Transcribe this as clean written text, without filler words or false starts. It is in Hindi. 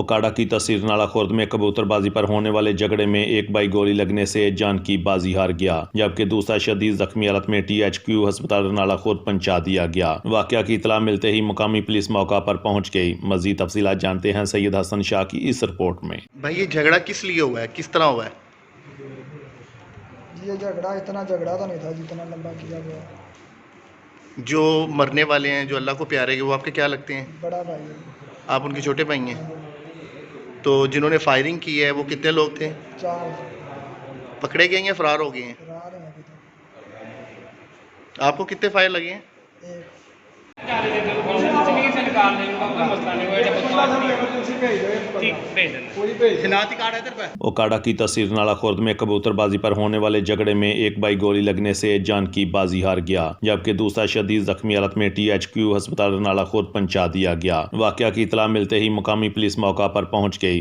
ओकाड़ा की तहसील नाला खुर्द में कबूतरबाजी पर होने वाले झगड़े में एक भाई गोली लगने से जान की बाजी हार गया, जबकि दूसरा शदीद जख्मी हालत में THQ अस्पताल नाला खुर्द पहुंचा दिया गया। वाकया की इतला मिलते ही मुकामी पुलिस मौका पर पहुंच गई। मजीद तफसीलात जानते हैं सैयद हसन शाह की इस रिपोर्ट में। भाई ये झगड़ा किस लिए हुआ है, किस तरह हुआ है? ये इतना झगड़ा तो नहीं था जितना लंबा किया गया। जो मरने वाले हैं, जो अल्लाह को प्यारे हैं, वो आपके क्या लगते हैं? बड़ा भाई है। आप उनके छोटे भाई हैं? तो जिन्होंने फायरिंग की है वो कितने लोग थे? 4 पकड़े गए हैं, फरार हो गए हैं? फरार हैं अभी तो। आपको कितने फायर लगे हैं? एक ओकाड़ा की तहसील नाला खुर्द में कबूतरबाजी पर होने वाले झगड़े में एक भाई गोली लगने से जान की बाजी हार गया, जबकि दूसरा शदीद जख्मी हालत में THQ अस्पताल नाला खुर्द पहुंचा दिया गया। वाकया की इतला मिलते ही मुकामी पुलिस मौका पर पहुंच गई।